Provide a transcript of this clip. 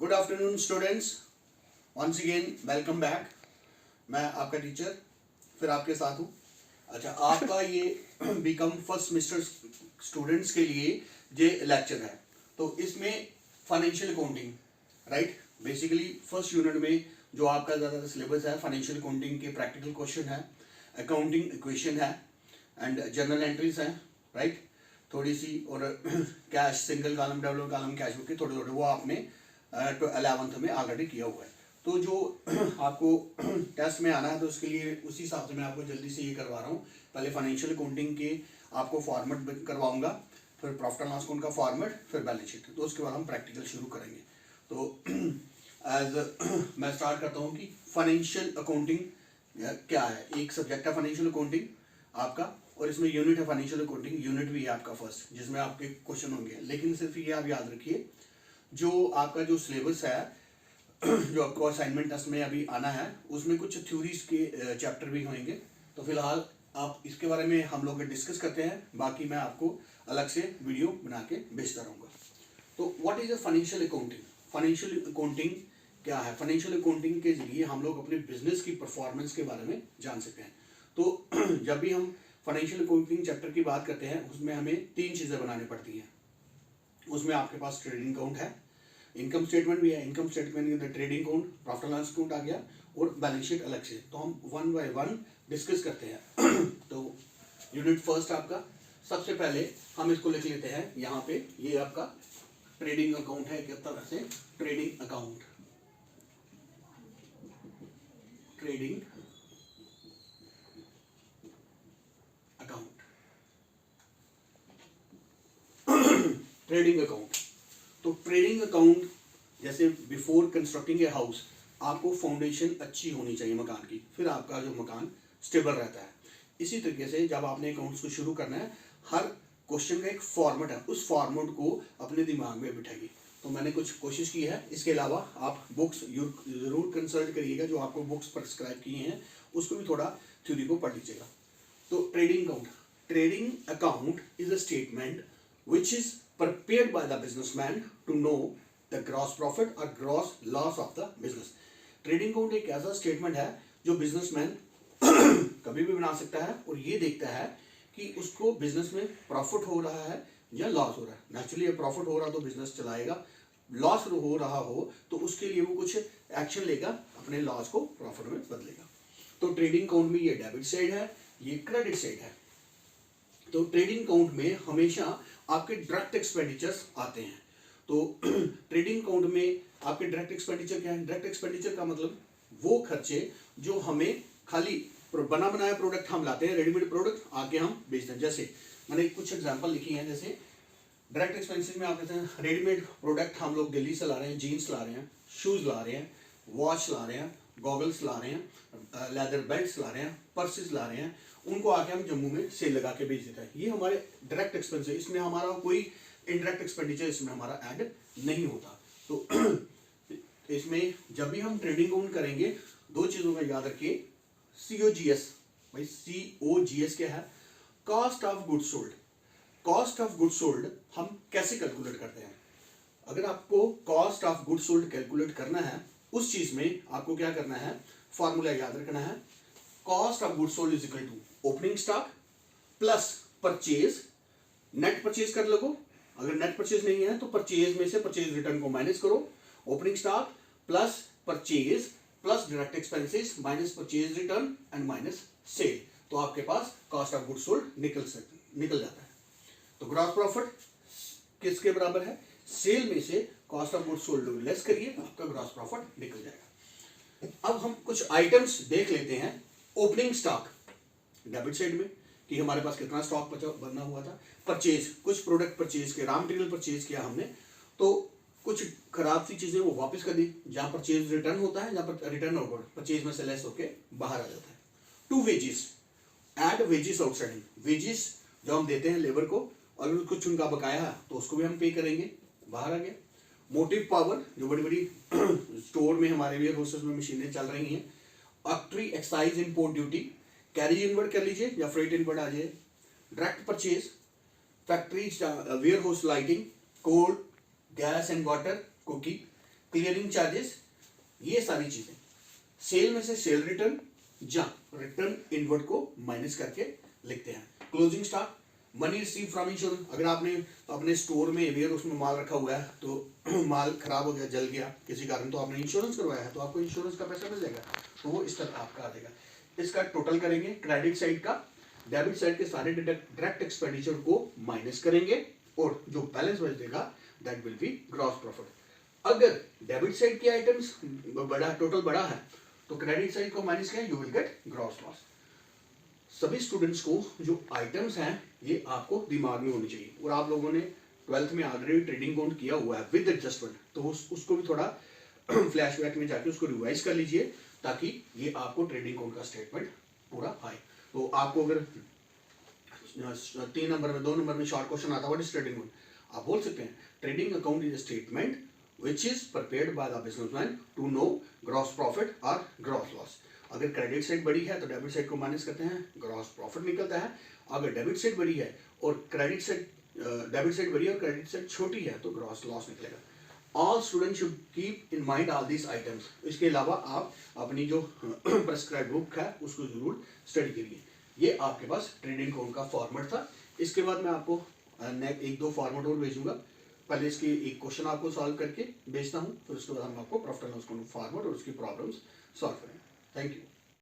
Good afternoon students, once again welcome back. मैं आपका teacher फिर आपके साथ हूँ। अच्छा, आपका ये बीकॉम फर्स्ट सेमेस्टर स्टूडेंट्स के लिए ये लेक्चर है। तो इसमें financial accounting, right, basically first unit में जो आपका ज़्यादातर सिलेबस है फाइनेंशियल अकाउंटिंग के प्रैक्टिकल क्वेश्चन है, अकाउंटिंग इक्वेशन है एंड जर्नल एंट्रीज हैं, राइट, थोड़ी सी, और cash single column double column cash book के थोड़े थोड़े वो आपने 11th में ऑलरेडी किया हुआ है। तो जो आपको टेस्ट में आना है तो उसके लिए उसी हिसाब से मैं आपको जल्दी से ये करवा रहा हूँ। पहले फाइनेंशियल अकाउंटिंग के आपको फॉर्मेट करवाऊंगा, फिर प्रॉफिट एंड लॉस अकाउंट का फॉर्मेट, फिर बैलेंस शीट, तो उसके बाद हम प्रैक्टिकल शुरू करेंगे। तो एज मैं स्टार्ट करता हूँ कि फाइनेंशियल अकाउंटिंग क्या है। एक सब्जेक्ट है फाइनेंशियल अकाउंटिंग आपका, और इसमें यूनिट है फाइनेंशियल अकाउंटिंग, यूनिट भी है आपका फर्स्ट, जिसमें आपके क्वेश्चन होंगे। लेकिन सिर्फ ये आप याद रखिए, जो आपका जो सिलेबस है जो आपको असाइनमेंट टेस्ट में अभी आना है, उसमें कुछ थ्योरीज के चैप्टर भी होंगे। तो फिलहाल आप इसके बारे में हम लोग डिस्कस करते हैं, बाकी मैं आपको अलग से वीडियो बना के भेजता रहूँगा। तो what is a financial accounting? Financial accounting क्या है? फाइनेंशियल अकाउंटिंग के जरिए हम लोग अपने बिजनेस की परफॉर्मेंस के बारे में जान सकते हैं। तो जब भी हम फाइनेंशियल अकाउंटिंग चैप्टर की बात करते हैं, उसमें हमें 3 चीज़ें बनानी पड़ती हैं। उसमें आपके पास ट्रेडिंग अकाउंट है, इनकम स्टेटमेंट भी है, इनकम स्टेटमेंट के अंदर trading account, profit and loss account आ गया, और बैलेंस शीट अलग से। तो हम 1 बाय 1 डिस्कस करते हैं। तो यूनिट फर्स्ट आपका, सबसे पहले हम इसको लिख लेते हैं यहाँ पे। ये आपका ट्रेडिंग अकाउंट है, एक तरह से trading account, trading account, trading account. तो ट्रेडिंग अकाउंट, जैसे बिफोर कंस्ट्रक्टिंग ए हाउस, आपको फाउंडेशन अच्छी होनी चाहिए मकान की, फिर आपका जो मकान स्टेबल रहता है। इसी तरीके से जब आपने अकाउंट्स को शुरू करना है, हर क्वेश्चन का एक फॉर्मेट है, उस फॉर्मेट को अपने दिमाग में बिठाइए। तो मैंने कुछ कोशिश की है। इसके अलावा आप बुक्स जरूर कंसल्ट करिएगा, जो आपको बुक्स प्रिस्क्राइब किए हैं उसको भी थोड़ा थ्योरी को पढ़ लीजिएगा। तो trading account, trading account is a statement which is prepared by the businessman to know the gross profit or gross loss of the business. Trading account एक ऐसा स्टेटमेंट है जो बिजनेसमैन कभी भी बना सकता है, और ये देखता है कि उसको बिजनेस में प्रॉफिट हो रहा है या लॉस हो रहा है। नेचुरली प्रॉफिट हो रहा तो बिजनेस चलाएगा, लॉस हो रहा हो तो उसके लिए वो कुछ एक्शन लेगा, अपने लॉस को प्रॉफिट में बदलेगा। तो ट्रेडिंग अकाउंट में ये डेबिट साइड है, ये क्रेडिट साइड है। तो ट्रेडिंग अकाउंट में हमेशा आपके डायरेक्ट एक्सपेंडिचर्स आते हैं। तो ट्रेडिंग अकाउंट में आपके डायरेक्ट एक्सपेंडिचर क्या है? डायरेक्ट एक्सपेंडिचर का मतलब वो खर्चे जो हमें खाली बना बनाया प्रोडक्ट हम लाते हैं, रेडीमेड प्रोडक्ट आके हम बेचते हैं। जैसे मैंने कुछ एग्जांपल लिखी हैं, जैसे डायरेक्ट एक्सपेंसिस में आप कहते हैं रेडीमेड प्रोडक्ट हम लोग दिल्ली से ला रहे हैं, जीन्स ला रहे हैं, शूज़ ला रहे हैं, वॉच ला रहे हैं, गॉगल्स ला रहे हैं, लेदर बेल्ट्स ला रहे हैं, पर्सेस ला रहे हैं, उनको आके हम जम्मू में सेल लगा के बेच देते हैं। ये हमारे डायरेक्ट एक्सपेंस है, इसमें हमारा कोई इनडायरेक्ट एक्सपेंडिचर इसमें हमारा ऐड नहीं होता। तो इसमें जब भी हम ट्रेडिंग अकाउंट करेंगे, 2 चीज़ों का याद रखिए। COGS, भाई COGS क्या है? Cost of goods sold. Cost of goods sold हम कैसे कैलकुलेट करते हैं? अगर आपको cost of goods sold calculate करना है, उस चीज़ में आपको क्या करना है? फॉर्मूला याद रखना है। Cost of goods sold is equal to opening stock plus purchase, net purchase कर लो। अगर नेट परचेज नहीं है तो परचेज में से परचेज रिटर्न को माइनस करो। Opening stock plus purchase plus direct expenses minus purchase return and minus cell, तो आपके पास कॉस्ट ऑफ गुड्स सोल्ड निकल जाता है। तो ग्रॉस प्रॉफिट किसके बराबर है? सेल में से cost of goods sold less करिए, आपका ग्रॉस प्रॉफिट निकल जाएगा। अब हम कुछ आइटम्स देख लेते हैं। ओपनिंग स्टॉक डेबिट साइड में कि हमारे पास कितना स्टॉक बना हुआ था। परचेज, कुछ प्रोडक्ट परचेज के, रॉ मटेरियल परचेज किया हमने, तो कुछ खराब सी चीजें वो वापस कर दी। जहां परचेज रिटर्न होता है, जहां पर रिटर्न होकर परचेज में से लेस होके बाहर आ जाता है। To wages, add wages outstanding, wages जो हम देते हैं लेबर को, अगर कुछ उनका बकाया है तो उसको भी हम पे करेंगे, बाहर आ गया। मोटिव पावर, जो बड़ी बड़ी स्टोर में हमारे वेयर हाउसेस में मशीनें चल रही हैं। Octroi excise import duty, carriage inward कर लीजिए या फ्रेट इनवर्ड आ जाए। Direct purchase, factory warehouse lighting, coal, gas and water, coolie, clearing charges, ये सारी चीजें। सेल में से सेल रिटर्न या रिटर्न इनवर्ड को माइनस करके लिखते हैं। Closing stock, money receive from insurance, अगर आपने अपने स्टोर में वेयर उसमें माल रखा हुआ है तो माल खराब हो गया, जल गया किसी कारण, तो आपने इंश्योरेंस करवाया है तो आपको इंश्योरेंस का पैसा मिल जाएगा, तो वो इस तरह आपका आ जाएगा। इसका टोटल करेंगे, क्रेडिट साइड का, डेबिट साइड के सारे डायरेक्ट एक्सपेंडिचर को माइनस करेंगे और जो बैलेंस बच देगा that will be gross profit. अगर डेबिट साइड के आइटम्स बड़ा, टोटल बड़ा है, तो क्रेडिट साइड को माइनस किया, you will get gross loss. सभी स्टूडेंट्स को जो आइटम्स हैं ये आपको दिमाग में होनी चाहिए, और आप लोगों ने 12th में ऑलरेडी ट्रेडिंग अकाउंट किया हुआ है विद एडजस्टमेंट, तो उसको भी थोड़ा फ्लैशबैक में जाके उसको रिवाइज कर लीजिए, ताकि ये आपको ट्रेडिंग अकाउंट का स्टेटमेंट पूरा आए। तो आपको अगर 3 नंबर में 2 नंबर में शॉर्ट क्वेश्चन आता है व्हाट इज ट्रेडिंग अकाउंट, आप बोल सकते हैं trading account is a statement which is prepared by the businessman to know gross profit or gross loss। अगर क्रेडिट साइड बड़ी है तो डेबिट साइड को माइनस करते हैं, ग्रॉस प्रॉफिट निकलता है। अगर डेबिट साइड बड़ी है और क्रेडिट साइड डेबिट साइड बड़ी है और क्रेडिट साइड छोटी है तो ग्रॉस लॉस निकलेगा। All student should keep in mind all this items. इसके अलावा आप अपनी जो प्रेस्क्राइब बुक है उसको जरूर स्टडी करिए। ये आपके पास ट्रेडिंग अकाउंट का फॉर्मेट था। इसके बाद मैं आपको 1-2 फॉर्मेट और भेजूंगा। पहले इसकी एक क्वेश्चन आपको सॉल्व करके भेजता हूँ, फिर उसके बाद हम आपको profit and loss account format और उसकी प्रॉब्लम्स सॉल्व करेंगे। Thank you.